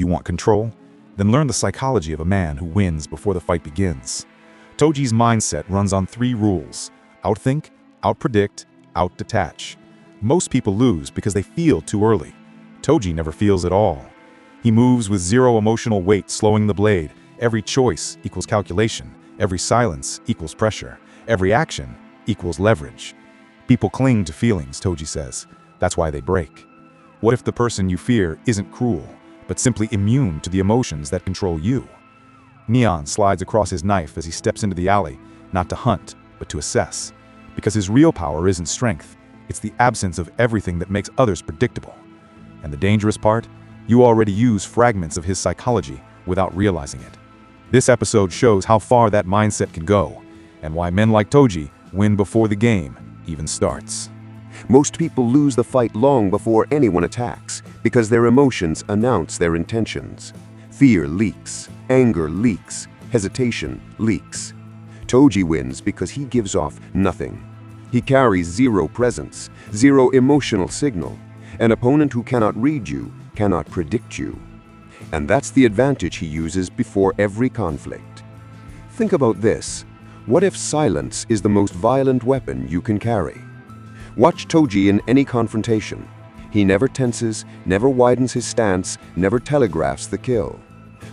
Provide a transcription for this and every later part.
You want control? Then learn the psychology of a man who wins before the fight begins. Toji's mindset runs on 3 rules: outthink, outpredict, outdetach. Most people lose because they feel too early. Toji never feels at all. He moves with 0 emotional weight slowing the blade. Every choice equals calculation. Every silence equals pressure. Every action equals leverage. People cling to feelings, Toji says. That's why they break. What if the person you fear isn't cruel, but simply immune to the emotions that control you? Neon slides across his knife as he steps into the alley, not to hunt, but to assess. Because his real power isn't strength, it's the absence of everything that makes others predictable. And the dangerous part? You already use fragments of his psychology without realizing it. This episode shows how far that mindset can go, and why men like Toji win before the game even starts. Most people lose the fight long before anyone attacks because their emotions announce their intentions. Fear leaks, anger leaks, hesitation leaks. Toji wins because he gives off nothing. He carries 0 presence, 0 emotional signal. An opponent who cannot read you cannot predict you. And that's the advantage he uses before every conflict. Think about this. What if silence is the most violent weapon you can carry? Watch Toji in any confrontation. He never tenses, never widens his stance, never telegraphs the kill.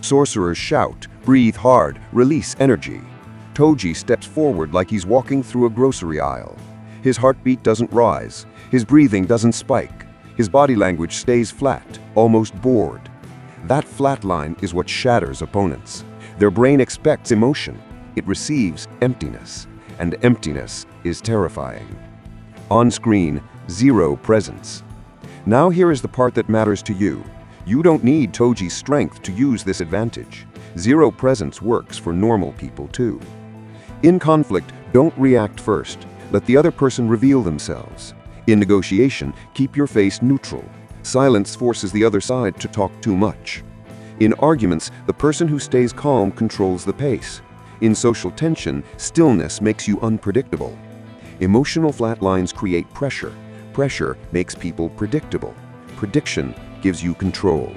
Sorcerers shout, breathe hard, release energy. Toji steps forward like he's walking through a grocery aisle. His heartbeat doesn't rise. His breathing doesn't spike. His body language stays flat, almost bored. That flat line is what shatters opponents. Their brain expects emotion. It receives emptiness, and emptiness is terrifying. On screen, 0 presence. Now here is the part that matters to you. You don't need Toji's strength to use this advantage. 0 presence works for normal people too. In conflict, don't react first. Let the other person reveal themselves. In negotiation, keep your face neutral. Silence forces the other side to talk too much. In arguments, the person who stays calm controls the pace. In social tension, stillness makes you unpredictable. Emotional flat lines create pressure. Pressure makes people predictable. Prediction gives you control.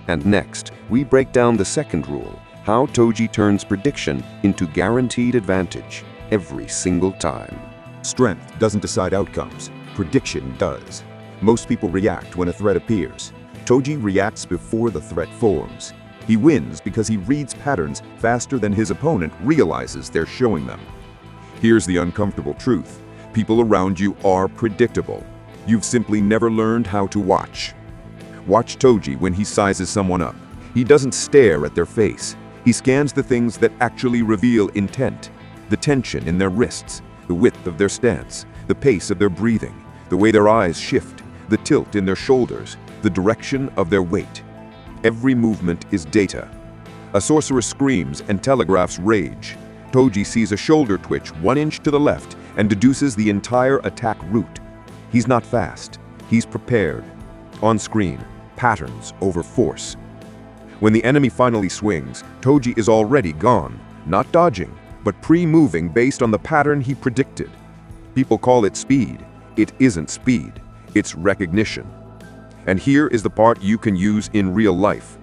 And next, we break down the second rule, how Toji turns prediction into guaranteed advantage every single time. Strength doesn't decide outcomes. Prediction does. Most people react when a threat appears. Toji reacts before the threat forms. He wins because he reads patterns faster than his opponent realizes they're showing them. Here's the uncomfortable truth. People around you are predictable. You've simply never learned how to watch. Watch Toji when he sizes someone up. He doesn't stare at their face. He scans the things that actually reveal intent. The tension in their wrists, the width of their stance, the pace of their breathing, the way their eyes shift, the tilt in their shoulders, the direction of their weight. Every movement is data. A sorcerer screams and telegraphs rage. Toji sees a shoulder twitch 1 inch to the left and deduces the entire attack route. He's not fast. He's prepared. On screen, patterns over force. When the enemy finally swings, Toji is already gone, not dodging, but pre-moving based on the pattern he predicted. People call it speed. It isn't speed. It's recognition. And here is the part you can use in real life.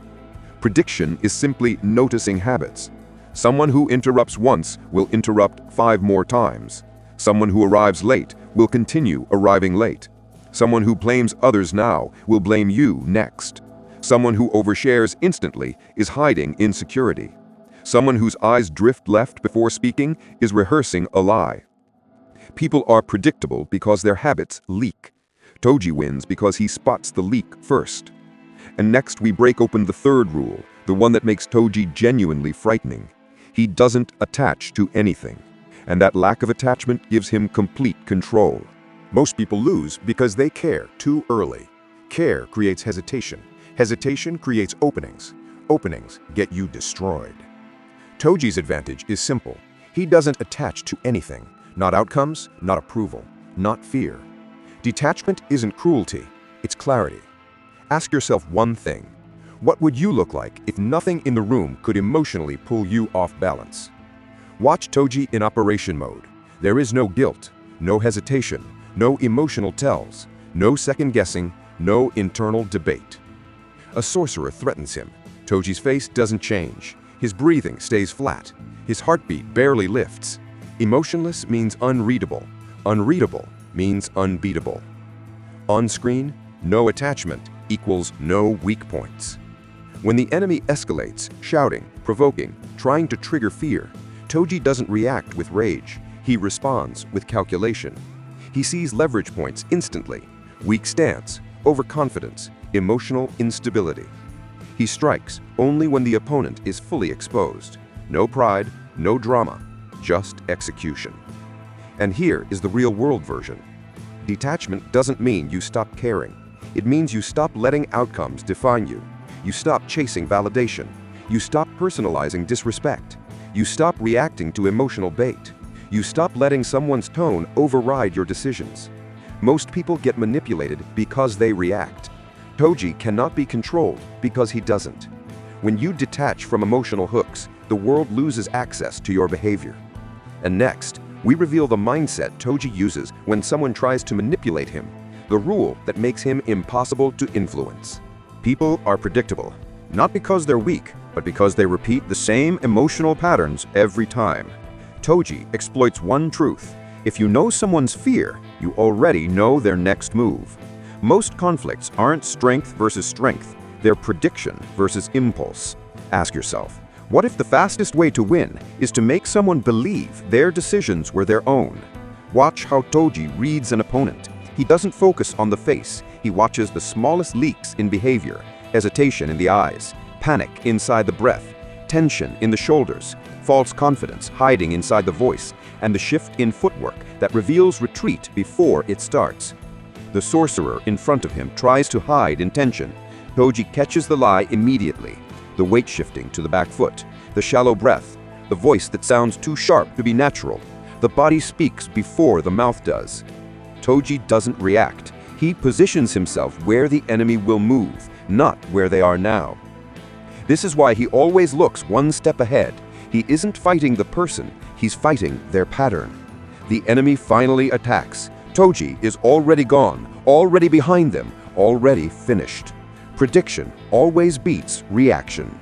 Prediction is simply noticing habits. Someone who interrupts once will interrupt 5 more times. Someone who arrives late will continue arriving late. Someone who blames others now will blame you next. Someone who overshares instantly is hiding insecurity. Someone whose eyes drift left before speaking is rehearsing a lie. People are predictable because their habits leak. Toji wins because he spots the leak first. And next we break open the third rule, the one that makes Toji genuinely frightening. He doesn't attach to anything, and that lack of attachment gives him complete control. Most people lose because they care too early. Care creates hesitation. Hesitation creates openings. Openings get you destroyed. Toji's advantage is simple. He doesn't attach to anything. Not outcomes, not approval, not fear. Detachment isn't cruelty, it's clarity. Ask yourself one thing. What would you look like if nothing in the room could emotionally pull you off balance? Watch Toji in operation mode. There is no guilt, no hesitation, no emotional tells, no second guessing, no internal debate. A sorcerer threatens him. Toji's face doesn't change. His breathing stays flat. His heartbeat barely lifts. Emotionless means unreadable. Unreadable means unbeatable. On screen, no attachment equals no weak points. When the enemy escalates, shouting, provoking, trying to trigger fear, Toji doesn't react with rage. He responds with calculation. He sees leverage points instantly: weak stance, overconfidence, emotional instability. He strikes only when the opponent is fully exposed. No pride, no drama, just execution. And here is the real-world version. Detachment doesn't mean you stop caring. It means you stop letting outcomes define you. You stop chasing validation. You stop personalizing disrespect. You stop reacting to emotional bait. You stop letting someone's tone override your decisions. Most people get manipulated because they react. Toji cannot be controlled because he doesn't. When you detach from emotional hooks, the world loses access to your behavior. And next, we reveal the mindset Toji uses when someone tries to manipulate him, the rule that makes him impossible to influence. People are predictable, not because they're weak, but because they repeat the same emotional patterns every time. Toji exploits one truth: if you know someone's fear, you already know their next move. Most conflicts aren't strength versus strength, they're prediction versus impulse. Ask yourself, what if the fastest way to win is to make someone believe their decisions were their own? Watch how Toji reads an opponent. He doesn't focus on the face, he watches the smallest leaks in behavior: hesitation in the eyes, panic inside the breath, tension in the shoulders, false confidence hiding inside the voice, and the shift in footwork that reveals retreat before it starts. The sorcerer in front of him tries to hide intention. Toji catches the lie immediately: the weight shifting to the back foot, the shallow breath, the voice that sounds too sharp to be natural. The body speaks before the mouth does. Toji doesn't react. He positions himself where the enemy will move, not where they are now. This is why he always looks one step ahead. He isn't fighting the person, he's fighting their pattern. The enemy finally attacks. Toji is already gone, already behind them, already finished. Prediction always beats reaction.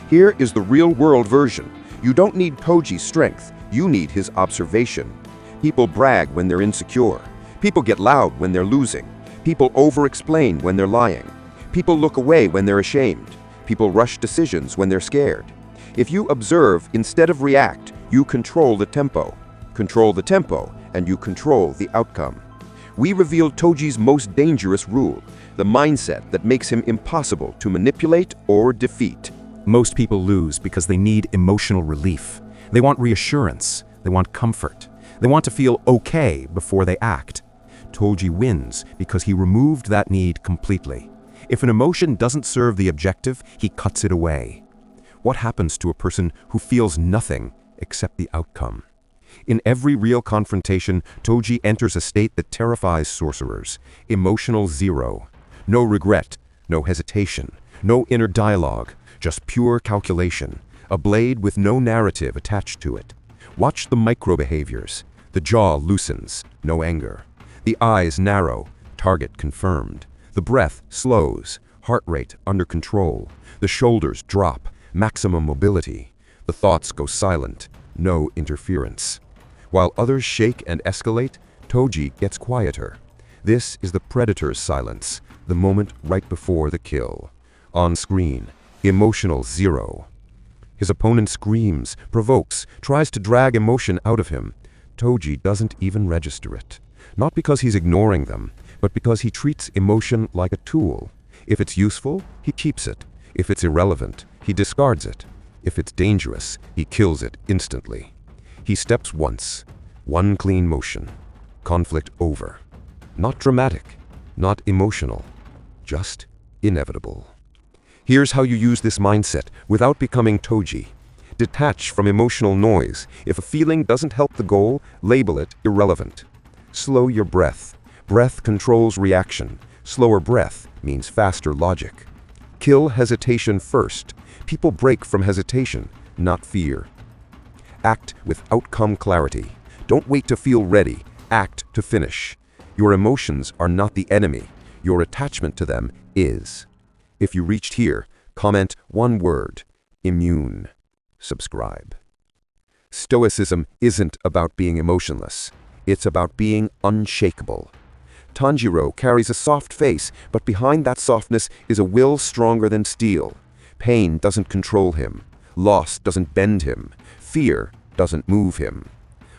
Here is the real-world version. You don't need Toji's strength, you need his observation. People brag when they're insecure. People get loud when they're losing. People over-explain when they're lying. People look away when they're ashamed. People rush decisions when they're scared. If you observe instead of react, you control the tempo. Control the tempo, and you control the outcome. We reveal Toji's most dangerous rule, the mindset that makes him impossible to manipulate or defeat. Most people lose because they need emotional relief. They want reassurance. They want comfort. They want to feel okay before they act. Toji wins because he removed that need completely. If an emotion doesn't serve the objective, he cuts it away. What happens to a person who feels nothing except the outcome? In every real confrontation, Toji enters a state that terrifies sorcerers: emotional zero. No regret, no hesitation, no inner dialogue, just pure calculation, a blade with no narrative attached to it. Watch the micro behaviors. The jaw loosens, no anger. The eyes narrow, target confirmed. The breath slows, heart rate under control. The shoulders drop, maximum mobility. The thoughts go silent, no interference. While others shake and escalate, Toji gets quieter. This is the predator's silence, the moment right before the kill. On screen, emotional zero. His opponent screams, provokes, tries to drag emotion out of him. Toji doesn't even register it. Not because he's ignoring them, but because he treats emotion like a tool. If it's useful, he keeps it. If it's irrelevant, he discards it. If it's dangerous, he kills it instantly. He steps once, one clean motion. Conflict over. Not dramatic, not emotional, just inevitable. Here's how you use this mindset without becoming Toji. Detach from emotional noise. If a feeling doesn't help the goal, label it irrelevant. Slow your breath. Breath controls reaction. Slower breath means faster logic. Kill hesitation first. People break from hesitation, not fear. Act with outcome clarity. Don't wait to feel ready. Act to finish. Your emotions are not the enemy. Your attachment to them is. If you reached here, comment one word: immune. Subscribe. Stoicism isn't about being emotionless. It's about being unshakable. Tanjiro carries a soft face, but behind that softness is a will stronger than steel. Pain doesn't control him. Loss doesn't bend him. Fear doesn't move him.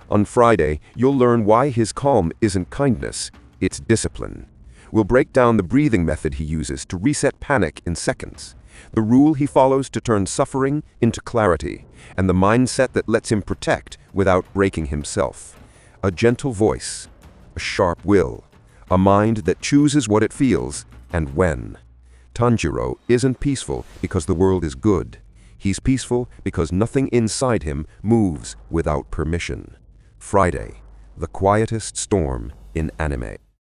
On Friday, you'll learn why his calm isn't kindness, it's discipline. We'll break down the breathing method he uses to reset panic in seconds, the rule he follows to turn suffering into clarity, and the mindset that lets him protect without breaking himself. A gentle voice, a sharp will, a mind that chooses what it feels and when. Tanjiro isn't peaceful because the world is good. He's peaceful because nothing inside him moves without permission. Friday, the quietest storm in anime.